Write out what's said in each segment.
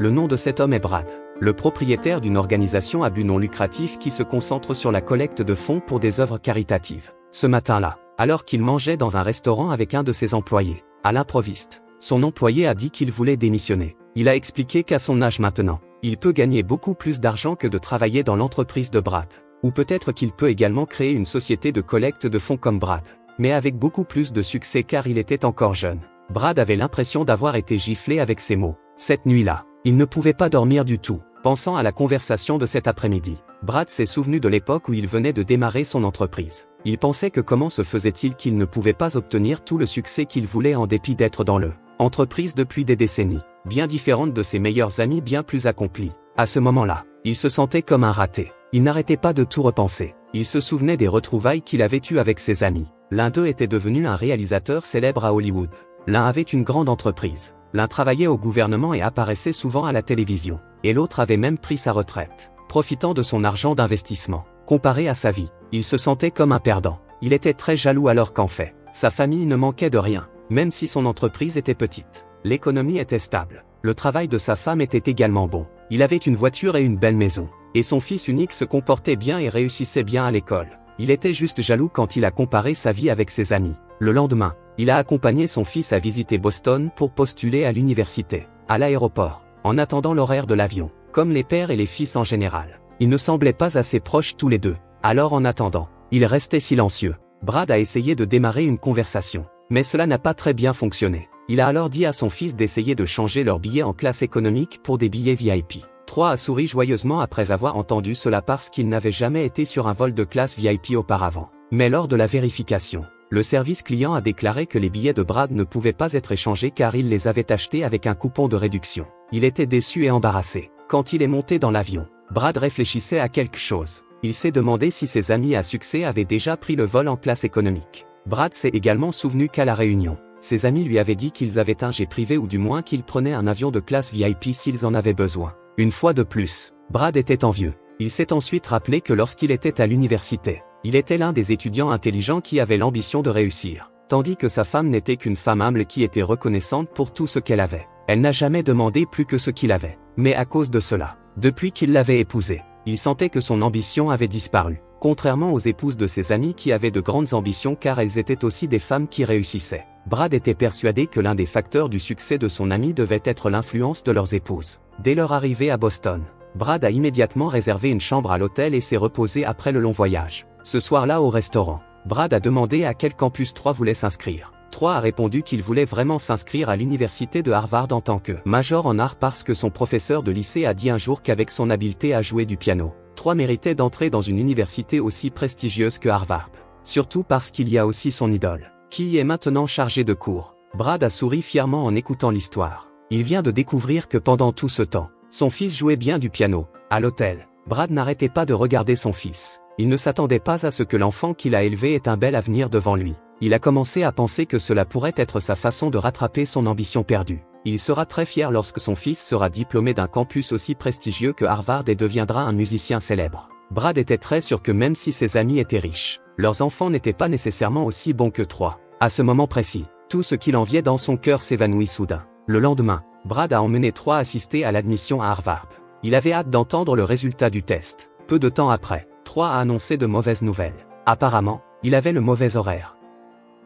Le nom de cet homme est Brad, le propriétaire d'une organisation à but non lucratif qui se concentre sur la collecte de fonds pour des œuvres caritatives. Ce matin-là, alors qu'il mangeait dans un restaurant avec un de ses employés, à l'improviste, son employé a dit qu'il voulait démissionner. Il a expliqué qu'à son âge maintenant, il peut gagner beaucoup plus d'argent que de travailler dans l'entreprise de Brad. Ou peut-être qu'il peut également créer une société de collecte de fonds comme Brad, mais avec beaucoup plus de succès car il était encore jeune. Brad avait l'impression d'avoir été giflé avec ces mots. Cette nuit-là, il ne pouvait pas dormir du tout, pensant à la conversation de cet après-midi. Brad s'est souvenu de l'époque où il venait de démarrer son entreprise. Il pensait que comment se faisait-il qu'il ne pouvait pas obtenir tout le succès qu'il voulait en dépit d'être dans l'entreprise depuis des décennies, bien différente de ses meilleurs amis bien plus accomplis. À ce moment-là, il se sentait comme un raté. Il n'arrêtait pas de tout repenser. Il se souvenait des retrouvailles qu'il avait eues avec ses amis. L'un d'eux était devenu un réalisateur célèbre à Hollywood. L'un avait une grande entreprise. L'un travaillait au gouvernement et apparaissait souvent à la télévision. Et l'autre avait même pris sa retraite, profitant de son argent d'investissement. Comparé à sa vie, il se sentait comme un perdant. Il était très jaloux alors qu'en fait, sa famille ne manquait de rien, même si son entreprise était petite. L'économie était stable. Le travail de sa femme était également bon. Il avait une voiture et une belle maison. Et son fils unique se comportait bien et réussissait bien à l'école. Il était juste jaloux quand il a comparé sa vie avec ses amis. Le lendemain, il a accompagné son fils à visiter Boston pour postuler à l'université, à l'aéroport, en attendant l'horaire de l'avion, comme les pères et les fils en général. Ils ne semblaient pas assez proches tous les deux. Alors en attendant, il restait silencieux. Brad a essayé de démarrer une conversation, mais cela n'a pas très bien fonctionné. Il a alors dit à son fils d'essayer de changer leurs billets en classe économique pour des billets VIP. 3 a souri joyeusement après avoir entendu cela parce qu'il n'avait jamais été sur un vol de classe VIP auparavant. Mais lors de la vérification, le service client a déclaré que les billets de Brad ne pouvaient pas être échangés car il les avait achetés avec un coupon de réduction. Il était déçu et embarrassé. Quand il est monté dans l'avion, Brad réfléchissait à quelque chose. Il s'est demandé si ses amis à succès avaient déjà pris le vol en classe économique. Brad s'est également souvenu qu'à la réunion, ses amis lui avaient dit qu'ils avaient un jet privé ou du moins qu'ils prenaient un avion de classe VIP s'ils en avaient besoin. Une fois de plus, Brad était envieux. Il s'est ensuite rappelé que lorsqu'il était à l'université, il était l'un des étudiants intelligents qui avait l'ambition de réussir, tandis que sa femme n'était qu'une femme humble qui était reconnaissante pour tout ce qu'elle avait. Elle n'a jamais demandé plus que ce qu'il avait. Mais à cause de cela, depuis qu'il l'avait épousée, il sentait que son ambition avait disparu. Contrairement aux épouses de ses amis qui avaient de grandes ambitions car elles étaient aussi des femmes qui réussissaient. Brad était persuadé que l'un des facteurs du succès de son ami devait être l'influence de leurs épouses. Dès leur arrivée à Boston, Brad a immédiatement réservé une chambre à l'hôtel et s'est reposé après le long voyage. Ce soir-là au restaurant, Brad a demandé à quel campus 3 voulait s'inscrire. 3 a répondu qu'il voulait vraiment s'inscrire à l'université de Harvard en tant que major en art parce que son professeur de lycée a dit un jour qu'avec son habileté à jouer du piano, 3 méritait d'entrer dans une université aussi prestigieuse que Harvard. Surtout parce qu'il y a aussi son idole, qui est maintenant chargé de cours. Brad a souri fièrement en écoutant l'histoire. Il vient de découvrir que pendant tout ce temps, son fils jouait bien du piano. À l'hôtel, Brad n'arrêtait pas de regarder son fils. Il ne s'attendait pas à ce que l'enfant qu'il a élevé ait un bel avenir devant lui. Il a commencé à penser que cela pourrait être sa façon de rattraper son ambition perdue. Il sera très fier lorsque son fils sera diplômé d'un campus aussi prestigieux que Harvard et deviendra un musicien célèbre. Brad était très sûr que même si ses amis étaient riches, leurs enfants n'étaient pas nécessairement aussi bons que 3. À ce moment précis, tout ce qu'il enviait dans son cœur s'évanouit soudain. Le lendemain, Brad a emmené 3 assister à l'admission à Harvard. Il avait hâte d'entendre le résultat du test. Peu de temps après, 3 a annoncé de mauvaises nouvelles. Apparemment, il avait le mauvais horaire.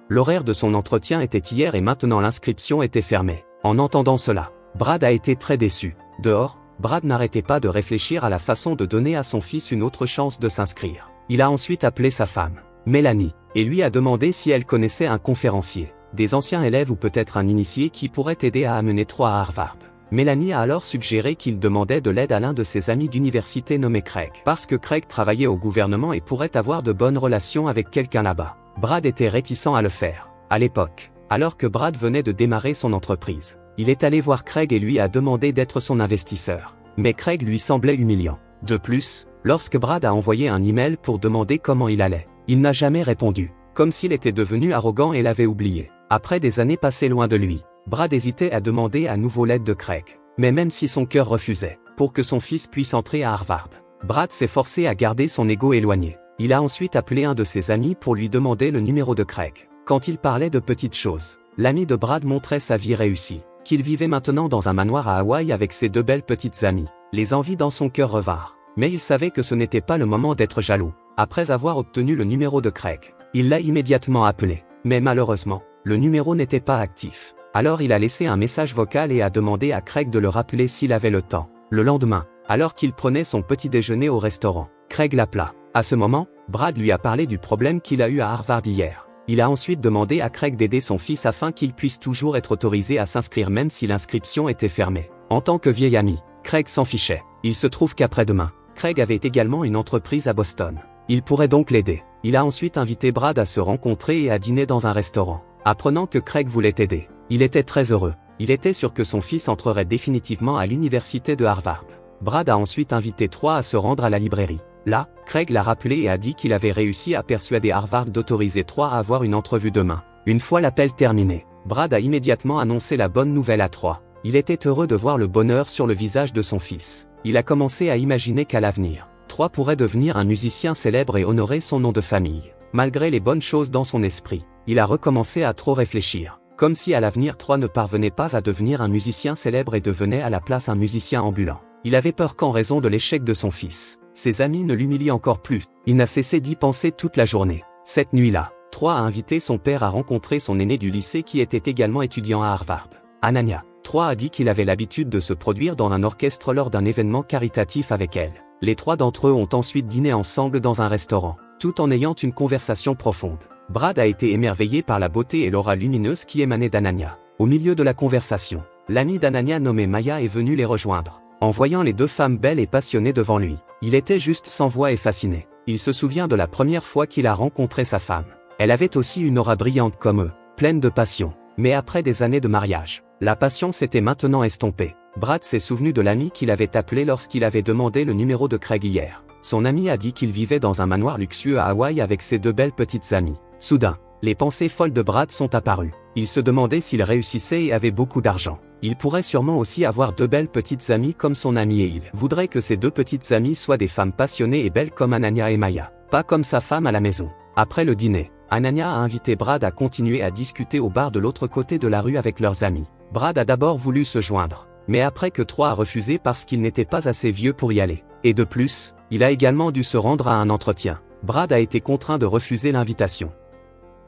L'horaire de son entretien était hier et maintenant l'inscription était fermée. En entendant cela, Brad a été très déçu. Dehors, Brad n'arrêtait pas de réfléchir à la façon de donner à son fils une autre chance de s'inscrire. Il a ensuite appelé sa femme, Mélanie, et lui a demandé si elle connaissait un conférencier, des anciens élèves ou peut-être un initié qui pourrait aider à amener 3 à Harvard. Mélanie a alors suggéré qu'il demandait de l'aide à l'un de ses amis d'université nommé Craig, parce que Craig travaillait au gouvernement et pourrait avoir de bonnes relations avec quelqu'un là-bas. Brad était réticent à le faire. À l'époque, alors que Brad venait de démarrer son entreprise, il est allé voir Craig et lui a demandé d'être son investisseur. Mais Craig lui semblait humiliant. De plus, lorsque Brad a envoyé un email pour demander comment il allait, il n'a jamais répondu, comme s'il était devenu arrogant et l'avait oublié. Après des années passées loin de lui, Brad hésitait à demander à nouveau l'aide de Craig. Mais même si son cœur refusait, pour que son fils puisse entrer à Harvard, Brad s'est forcé à garder son ego éloigné. Il a ensuite appelé un de ses amis pour lui demander le numéro de Craig. Quand il parlait de petites choses, l'ami de Brad montrait sa vie réussie. qu'il vivait maintenant dans un manoir à Hawaï avec ses 2 belles petites amies. Les envies dans son cœur revinrent. Mais il savait que ce n'était pas le moment d'être jaloux. Après avoir obtenu le numéro de Craig, il l'a immédiatement appelé. Mais malheureusement, le numéro n'était pas actif. Alors il a laissé un message vocal et a demandé à Craig de le rappeler s'il avait le temps. Le lendemain, alors qu'il prenait son petit déjeuner au restaurant, Craig l'appela. À ce moment, Brad lui a parlé du problème qu'il a eu à Harvard hier. Il a ensuite demandé à Craig d'aider son fils afin qu'il puisse toujours être autorisé à s'inscrire même si l'inscription était fermée. En tant que vieil ami, Craig s'en fichait. Il se trouve qu'après-demain, Craig avait également une entreprise à Boston. Il pourrait donc l'aider. Il a ensuite invité Brad à se rencontrer et à dîner dans un restaurant. Apprenant que Craig voulait aider, il était très heureux. Il était sûr que son fils entrerait définitivement à l'université de Harvard. Brad a ensuite invité Troy à se rendre à la librairie. Là, Craig l'a rappelé et a dit qu'il avait réussi à persuader Harvard d'autoriser Troy à avoir une entrevue demain. Une fois l'appel terminé, Brad a immédiatement annoncé la bonne nouvelle à Troy. Il était heureux de voir le bonheur sur le visage de son fils. Il a commencé à imaginer qu'à l'avenir, Troy pourrait devenir un musicien célèbre et honorer son nom de famille. Malgré les bonnes choses dans son esprit, il a recommencé à trop réfléchir. Comme si à l'avenir Troy ne parvenait pas à devenir un musicien célèbre et devenait à la place un musicien ambulant. Il avait peur qu'en raison de l'échec de son fils, ses amis ne l'humilient encore plus. Il n'a cessé d'y penser toute la journée. Cette nuit-là, Troy a invité son père à rencontrer son aîné du lycée qui était également étudiant à Harvard, Ananya. Troy a dit qu'il avait l'habitude de se produire dans un orchestre lors d'un événement caritatif avec elle. Les 3 d'entre eux ont ensuite dîné ensemble dans un restaurant, tout en ayant une conversation profonde. Brad a été émerveillé par la beauté et l'aura lumineuse qui émanait d'Ananya. Au milieu de la conversation, l'ami d'Ananya nommé Maya est venu les rejoindre. En voyant les 2 femmes belles et passionnées devant lui, il était juste sans voix et fasciné. Il se souvient de la première fois qu'il a rencontré sa femme. Elle avait aussi une aura brillante comme eux, pleine de passion. Mais après des années de mariage, la passion s'était maintenant estompée. Brad s'est souvenu de l'ami qu'il avait appelé lorsqu'il avait demandé le numéro de Craig hier. Son ami a dit qu'il vivait dans un manoir luxueux à Hawaï avec ses 2 belles petites amies. Soudain, les pensées folles de Brad sont apparues. Il se demandait s'il réussissait et avait beaucoup d'argent. Il pourrait sûrement aussi avoir 2 belles petites amies comme son ami et il voudrait que ses 2 petites amies soient des femmes passionnées et belles comme Ananya et Maya, pas comme sa femme à la maison. Après le dîner, Ananya a invité Brad à continuer à discuter au bar de l'autre côté de la rue avec leurs amis. Brad a d'abord voulu se joindre, mais après que Troy a refusé parce qu'il n'était pas assez vieux pour y aller. Et de plus, il a également dû se rendre à un entretien. Brad a été contraint de refuser l'invitation.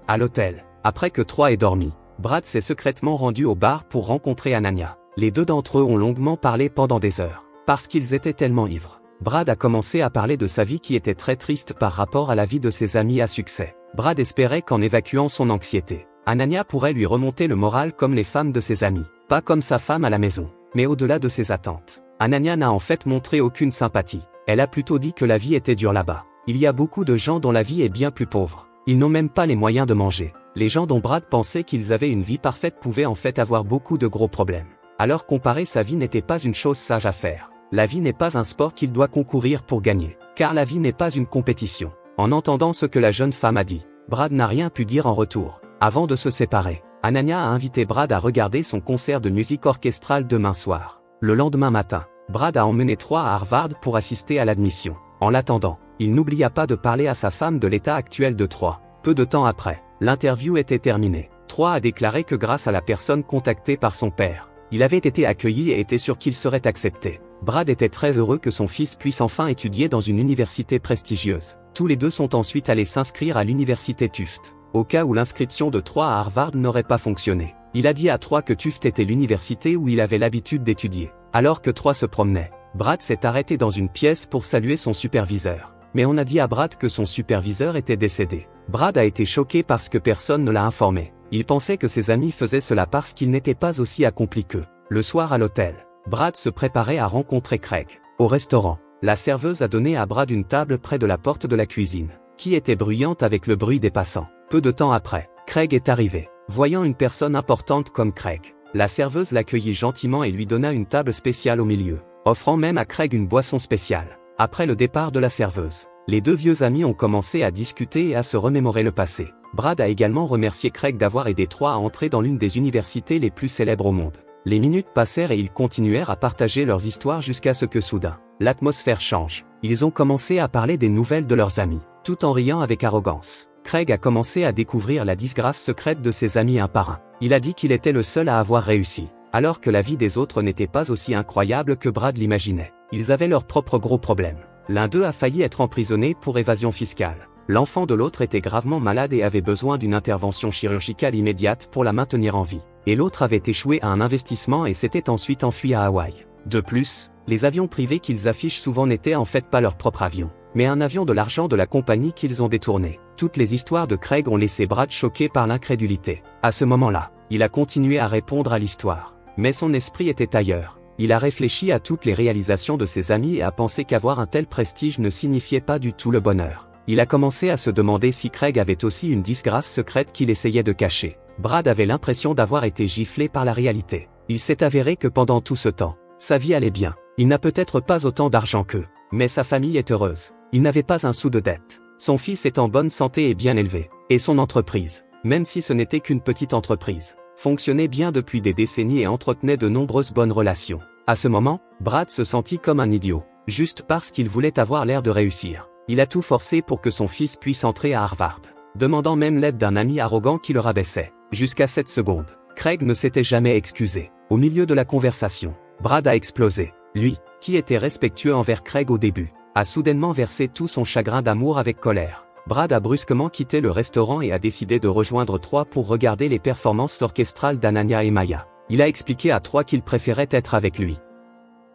À l'hôtel, après que Troy ait dormi, Brad s'est secrètement rendu au bar pour rencontrer Ananya. Les 2 d'entre eux ont longuement parlé pendant des heures, parce qu'ils étaient tellement ivres. Brad a commencé à parler de sa vie qui était très triste par rapport à la vie de ses amis à succès. Brad espérait qu'en évacuant son anxiété, Ananya pourrait lui remonter le moral comme les femmes de ses amis, pas comme sa femme à la maison, mais au-delà de ses attentes. Ananya n'a en fait montré aucune sympathie. Elle a plutôt dit que la vie était dure là-bas. Il y a beaucoup de gens dont la vie est bien plus pauvre. Ils n'ont même pas les moyens de manger. Les gens dont Brad pensait qu'ils avaient une vie parfaite pouvaient en fait avoir beaucoup de gros problèmes. Alors comparer sa vie n'était pas une chose sage à faire. La vie n'est pas un sport qu'il doit concourir pour gagner, car la vie n'est pas une compétition. En entendant ce que la jeune femme a dit, Brad n'a rien pu dire en retour. Avant de se séparer, Ananya a invité Brad à regarder son concert de musique orchestrale demain soir. Le lendemain matin, Brad a emmené Troy à Harvard pour assister à l'admission. En l'attendant, il n'oublia pas de parler à sa femme de l'état actuel de Troy. Peu de temps après, l'interview était terminée. Troy a déclaré que grâce à la personne contactée par son père, il avait été accueilli et était sûr qu'il serait accepté. Brad était très heureux que son fils puisse enfin étudier dans une université prestigieuse. Tous les 2 sont ensuite allés s'inscrire à l'université Tufts, au cas où l'inscription de Troy à Harvard n'aurait pas fonctionné. Il a dit à Troy que Tufts était l'université où il avait l'habitude d'étudier. Alors que Troy se promenait, Brad s'est arrêté dans une pièce pour saluer son superviseur. Mais on a dit à Brad que son superviseur était décédé. Brad a été choqué parce que personne ne l'a informé. Il pensait que ses amis faisaient cela parce qu'il n'était pas aussi accompli qu'eux. Le soir à l'hôtel, Brad se préparait à rencontrer Craig. Au restaurant, la serveuse a donné à Brad une table près de la porte de la cuisine, qui était bruyante avec le bruit des passants. Peu de temps après, Craig est arrivé. Voyant une personne importante comme Craig, la serveuse l'accueillit gentiment et lui donna une table spéciale au milieu, offrant même à Craig une boisson spéciale. Après le départ de la serveuse, les 2 vieux amis ont commencé à discuter et à se remémorer le passé. Brad a également remercié Craig d'avoir aidé Troy à entrer dans l'une des universités les plus célèbres au monde. Les minutes passèrent et ils continuèrent à partager leurs histoires jusqu'à ce que soudain, l'atmosphère change. Ils ont commencé à parler des nouvelles de leurs amis, tout en riant avec arrogance. Craig a commencé à découvrir la disgrâce secrète de ses amis un par un. Il a dit qu'il était le seul à avoir réussi, alors que la vie des autres n'était pas aussi incroyable que Brad l'imaginait. Ils avaient leurs propres gros problèmes. L'un d'eux a failli être emprisonné pour évasion fiscale. L'enfant de l'autre était gravement malade et avait besoin d'une intervention chirurgicale immédiate pour la maintenir en vie. Et l'autre avait échoué à un investissement et s'était ensuite enfui à Hawaï. De plus, les avions privés qu'ils affichent souvent n'étaient en fait pas leur propre avion, mais un avion de l'argent de la compagnie qu'ils ont détourné. Toutes les histoires de Craig ont laissé Brad choqué par l'incrédulité. À ce moment-là, il a continué à répondre à l'histoire. Mais son esprit était ailleurs. Il a réfléchi à toutes les réalisations de ses amis et a pensé qu'avoir un tel prestige ne signifiait pas du tout le bonheur. Il a commencé à se demander si Craig avait aussi une disgrâce secrète qu'il essayait de cacher. Brad avait l'impression d'avoir été giflé par la réalité. Il s'est avéré que pendant tout ce temps, sa vie allait bien. Il n'a peut-être pas autant d'argent qu'eux, mais sa famille est heureuse. Il n'avait pas un sou de dette. Son fils est en bonne santé et bien élevé. Et son entreprise, même si ce n'était qu'une petite entreprise, fonctionnait bien depuis des décennies et entretenait de nombreuses bonnes relations. À ce moment, Brad se sentit comme un idiot, juste parce qu'il voulait avoir l'air de réussir. Il a tout forcé pour que son fils puisse entrer à Harvard, demandant même l'aide d'un ami arrogant qui le rabaissait. Jusqu'à cette seconde, Craig ne s'était jamais excusé. Au milieu de la conversation, Brad a explosé. Lui, qui était respectueux envers Craig au début, a soudainement versé tout son chagrin d'amour avec colère. Brad a brusquement quitté le restaurant et a décidé de rejoindre Troy pour regarder les performances orchestrales d'Anania et Maya. Il a expliqué à Troy qu'il préférait être avec lui.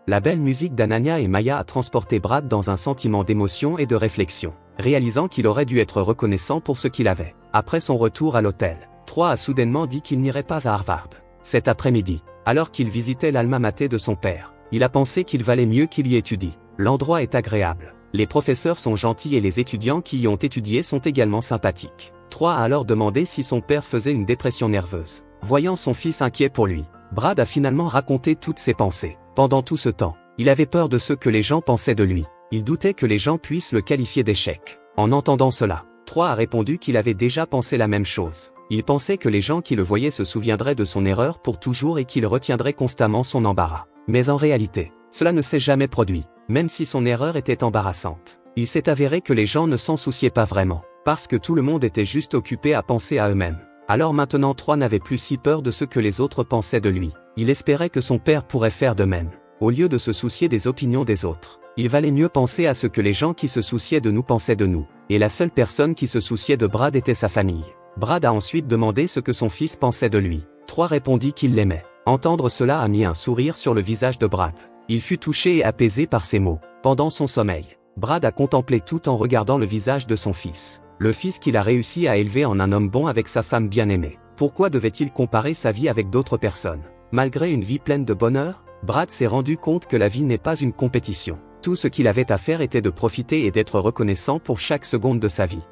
La belle musique d'Anania et Maya a transporté Brad dans un sentiment d'émotion et de réflexion, réalisant qu'il aurait dû être reconnaissant pour ce qu'il avait. Après son retour à l'hôtel, Troy a soudainement dit qu'il n'irait pas à Harvard. Cet après-midi, alors qu'il visitait l'alma mater de son père, il a pensé qu'il valait mieux qu'il y étudie. L'endroit est agréable. Les professeurs sont gentils et les étudiants qui y ont étudié sont également sympathiques. Troy a alors demandé si son père faisait une dépression nerveuse. Voyant son fils inquiet pour lui, Brad a finalement raconté toutes ses pensées. Pendant tout ce temps, il avait peur de ce que les gens pensaient de lui. Il doutait que les gens puissent le qualifier d'échec. En entendant cela, Troy a répondu qu'il avait déjà pensé la même chose. Il pensait que les gens qui le voyaient se souviendraient de son erreur pour toujours et qu'il retiendrait constamment son embarras. Mais en réalité, cela ne s'est jamais produit. Même si son erreur était embarrassante, il s'est avéré que les gens ne s'en souciaient pas vraiment, parce que tout le monde était juste occupé à penser à eux-mêmes. Alors maintenant Troy n'avait plus si peur de ce que les autres pensaient de lui. Il espérait que son père pourrait faire de même. Au lieu de se soucier des opinions des autres, il valait mieux penser à ce que les gens qui se souciaient de nous pensaient de nous. Et la seule personne qui se souciait de Brad était sa famille. Brad a ensuite demandé ce que son fils pensait de lui. Troy répondit qu'il l'aimait. Entendre cela a mis un sourire sur le visage de Brad. Il fut touché et apaisé par ces mots. Pendant son sommeil, Brad a contemplé tout en regardant le visage de son fils. Le fils qu'il a réussi à élever en un homme bon avec sa femme bien-aimée. Pourquoi devait-il comparer sa vie avec d'autres personnes? Malgré une vie pleine de bonheur, Brad s'est rendu compte que la vie n'est pas une compétition. Tout ce qu'il avait à faire était de profiter et d'être reconnaissant pour chaque seconde de sa vie.